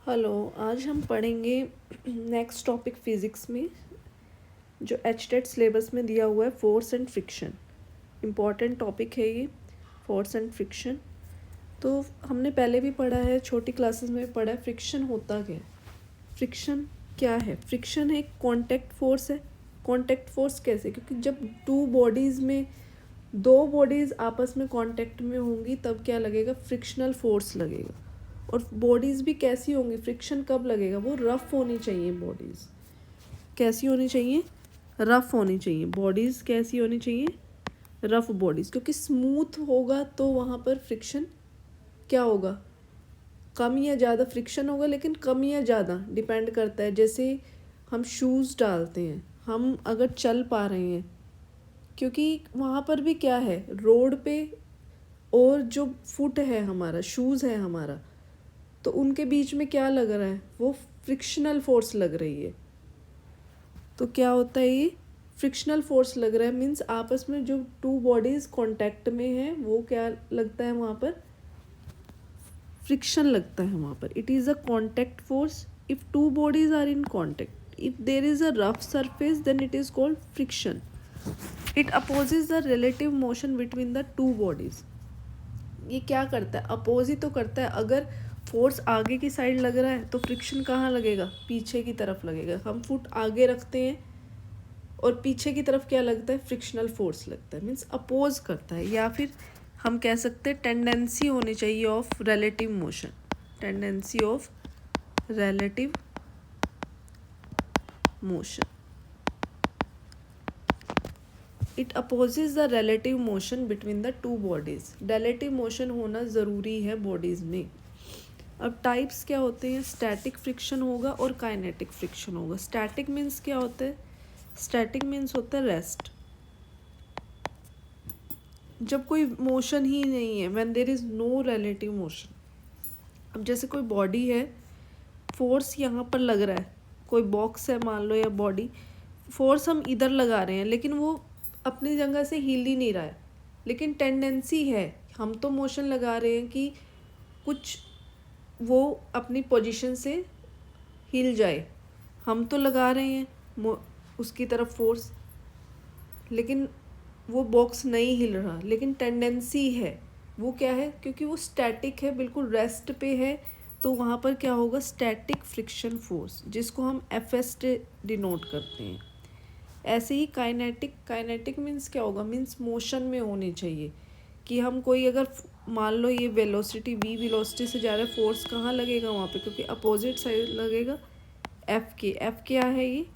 Hello, आज हम पढ़ेंगे नेक्स्ट टॉपिक फिज़िक्स में जो एचटेट सिलेबस में दिया हुआ है, force and friction. Important topic है ये, फोर्स एंड फ्रिक्शन। तो हमने पहले भी पढ़ा है, छोटी क्लासेस में पढ़ा है, फ्रिक्शन होता क्या है। फ्रिक्शन क्या है? फ्रिक्शन एक कॉन्टैक्ट फोर्स है। कॉन्टैक्ट फोर्स कैसे? क्योंकि जब दो बॉडीज़ आपस में कांटेक्ट में होंगी तब क्या लगेगा? फ्रिक्शनल फोर्स लगेगा। और बॉडीज़ भी कैसी होंगी? फ्रिक्शन कब लगेगा? वो रफ़ होनी चाहिए बॉडीज़। कैसी होनी चाहिए? रफ़ होनी चाहिए बॉडीज़। कैसी होनी चाहिए? Rough bodies. क्योंकि स्मूथ होगा तो वहाँ पर फ्रिक्शन क्या होगा? कम या ज़्यादा फ्रिक्शन होगा, लेकिन कम या ज़्यादा डिपेंड करता है। जैसे हम शूज़ डालते हैं, हम अगर चल पा रहे हैं, क्योंकि वहाँ पर भी क्या है, रोड पे और जो फुट है हमारा, शूज़ है हमारा, तो उनके बीच में क्या लग रहा है? वो फ्रिक्शनल फोर्स लग रही है। तो क्या होता है ये? फ्रिक्शनल फोर्स लग रहा है, मीन्स आपस में जो टू बॉडीज़ कांटेक्ट में हैं वो क्या लगता है वहाँ पर? फ्रिक्शन लगता है वहाँ पर। It is a contact force if two bodies are in contact. If there is a rough surface then it is called friction. It opposes the relative motion between the two bodies. ये क्या करता है? Oppose ही तो करता है। अगर force आगे की साइड लग रहा है तो फ्रिक्शन कहाँ लगेगा? पीछे की तरफ लगेगा। हम फुट आगे रखते हैं और पीछे की तरफ क्या लगता है? फ्रिक्शनल फोर्स लगता है, मीन्स अपोज करता है। या फिर हम कह सकते हैं टेंडेंसी होनी चाहिए of relative motion. Tendency of relative motion. It opposes the relative motion between the two bodies. Relative motion होना ज़रूरी है बॉडीज़ में। अब टाइप्स क्या होते हैं? स्टैटिक फ्रिक्शन होगा और काइनेटिक फ्रिक्शन होगा। स्टैटिक मीन्स क्या होता है? स्टैटिक मीन्स होता है रेस्ट, जब कोई मोशन ही नहीं है, when there is no relative motion. अब जैसे कोई बॉडी है, फोर्स यहाँ पर लग रहा है, कोई बॉक्स है मान लो या बॉडी, फोर्स हम इधर लगा रहे हैं लेकिन वो अपनी जगह से हिल ही नहीं रहा है, लेकिन टेंडेंसी है, हम तो मोशन लगा रहे हैं कि कुछ वो अपनी पोजीशन से हिल जाए, हम तो लगा रहे हैं उसकी तरफ फोर्स, लेकिन वो बॉक्स नहीं हिल रहा, लेकिन टेंडेंसी है। वो क्या है? क्योंकि वो स्टैटिक है, बिल्कुल रेस्ट पे है, तो वहाँ पर क्या होगा? स्टैटिक फ्रिक्शन फोर्स, जिसको हम एफएस से डिनोट करते हैं। ऐसे ही काइनेटिक मीन्स क्या होगा? मीन्स मोशन में होनी चाहिए। कि हम कोई अगर मान लो ये वेलोसिटी v वेलोसिटी से जा रहा है, फोर्स कहाँ लगेगा वहाँ पे? क्योंकि अपोजिट साइड लगेगा एफ के। एफ क्या है? ये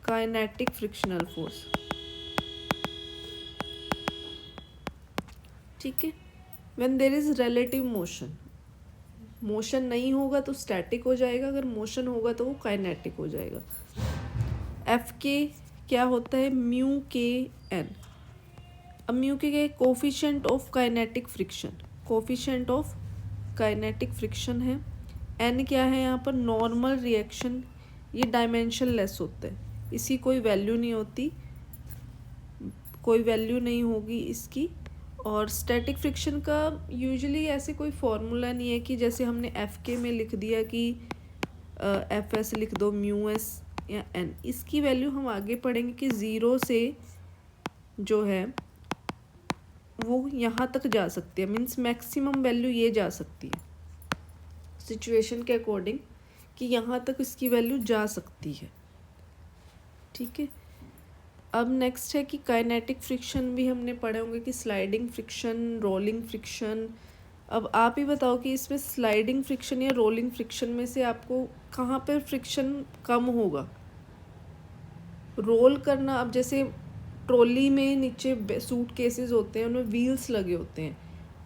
काइनेटिक फ्रिक्शनल फोर्स। ठीक है। When there is relative motion, motion नहीं होगा तो स्टैटिक हो जाएगा, अगर मोशन होगा तो वो काइनेटिक हो जाएगा। एफ के क्या होता है? म्यू के एन। अब म्यू के coefficient of kinetic friction, coefficient of kinetic friction है। एन क्या है यहाँ पर? Normal reaction. ये डायमेंशन लेस होता है, इसकी कोई वैल्यू नहीं होती, कोई वैल्यू नहीं होगी इसकी। और स्टैटिक फ्रिक्शन का यूजुअली ऐसे कोई फॉर्मूला नहीं है कि जैसे हमने एफ के में लिख दिया कि एफ एस लिख दो, म्यू एस या एन। इसकी वैल्यू हम आगे पढ़ेंगे कि ज़ीरो से जो है वो यहाँ तक जा सकती है, मीन्स मैक्सिमम वैल्यू ये जा सकती है सिचुएशन के अकॉर्डिंग, कि यहाँ तक इसकी वैल्यू जा सकती है। ठीक है। अब नेक्स्ट है कि काइनेटिक फ्रिक्शन भी हमने पढ़े होंगे कि स्लाइडिंग फ्रिक्शन, रोलिंग फ्रिक्शन। अब आप ही बताओ कि इसमें स्लाइडिंग फ्रिक्शन या रोलिंग फ्रिक्शन में से आपको कहाँ पर फ्रिक्शन कम होगा? रोल करना, अब जैसे ट्रॉली में नीचे सूट केसेस होते हैं, उनमें व्हील्स लगे होते हैं,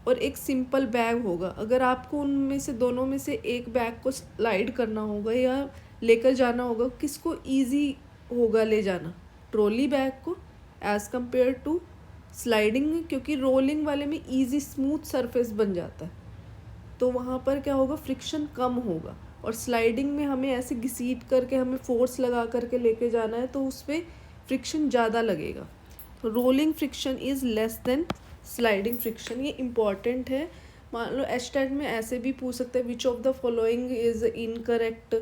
और एक सिंपल बैग होगा। अगर आपको उनमें से दोनों में से एक बैग को स्लाइड करना होगा या लेकर जाना होगा, किसको ईजी होगा ले जाना? ट्रॉली बैग को एज़ कम्पेयर टू स्लाइडिंग, क्योंकि रोलिंग वाले में ईजी स्मूथ सरफेस बन जाता है, तो वहाँ पर क्या होगा? फ्रिक्शन कम होगा। और स्लाइडिंग में हमें ऐसे घसीट करके हमें फोर्स लगा करके लेके जाना है, तो उसमें फ्रिक्शन ज़्यादा लगेगा। तो rolling friction is less than sliding friction. ये इम्पॉर्टेंट है, मान लो एचटेट में ऐसे भी पूछ सकते हैं, which of the following is incorrect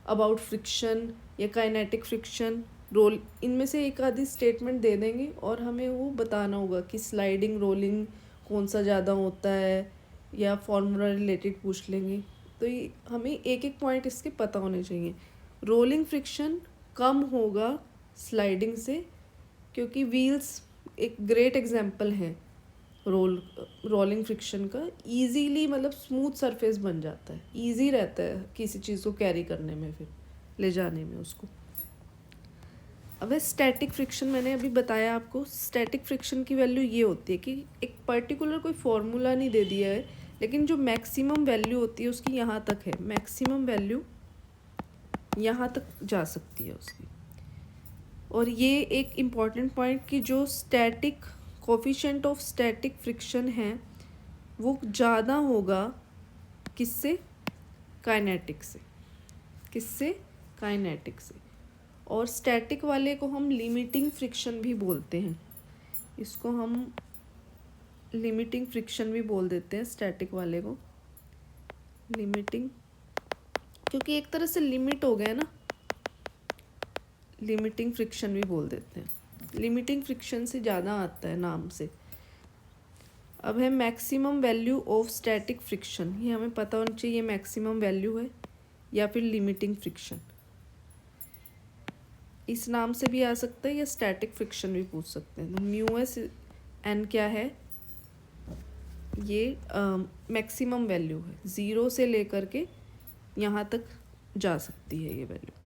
about friction या काइनेटिक फ्रिक्शन रोल, इनमें से एक आधी स्टेटमेंट दे देंगे और हमें वो बताना होगा कि स्लाइडिंग रोलिंग कौन सा ज़्यादा होता है, या फॉर्मूला रिलेटेड पूछ लेंगे। तो ये हमें एक एक पॉइंट इसके पता होने चाहिए। रोलिंग फ्रिक्शन कम होगा स्लाइडिंग से, क्योंकि व्हील्स एक ग्रेट एग्जांपल है रोलिंग फ्रिक्शन का। इजीली मतलब स्मूथ सरफेस बन जाता है, इजी रहता है किसी चीज़ को कैरी करने में, फिर ले जाने में उसको। अब स्टैटिक फ्रिक्शन मैंने अभी बताया आपको। स्टैटिक फ्रिक्शन की वैल्यू ये होती है कि एक पर्टिकुलर कोई फॉर्मूला नहीं दे दिया है, लेकिन जो मैक्सिमम वैल्यू होती है उसकी यहाँ तक है, मैक्सिमम वैल्यू यहाँ तक जा सकती है उसकी। और ये एक इम्पॉर्टेंट पॉइंट कि जो static coefficient of static friction है वो ज़्यादा होगा किससे, काइनेटिक से, किससे, काइनेटिक से। और स्टैटिक वाले को हम लिमिटिंग फ्रिक्शन भी बोलते हैं, इसको हम लिमिटिंग फ्रिक्शन भी बोल देते हैं स्टैटिक वाले को, लिमिटिंग, क्योंकि एक तरह से लिमिट हो गया ना, लिमिटिंग फ्रिक्शन भी बोल देते हैं। लिमिटिंग फ्रिक्शन से ज़्यादा आता है नाम से। अब है maximum value of static friction, ये हमें पता होना चाहिए मैक्सिमम वैल्यू है या फिर लिमिटिंग फ्रिक्शन, इस नाम से भी आ सकता है या स्टैटिक फ्रिक्शन भी पूछ सकते हैं। तो म्यू एस एन क्या है, ये मैक्सिमम वैल्यू है, 0 से लेकर के यहाँ तक जा सकती है ये वैल्यू।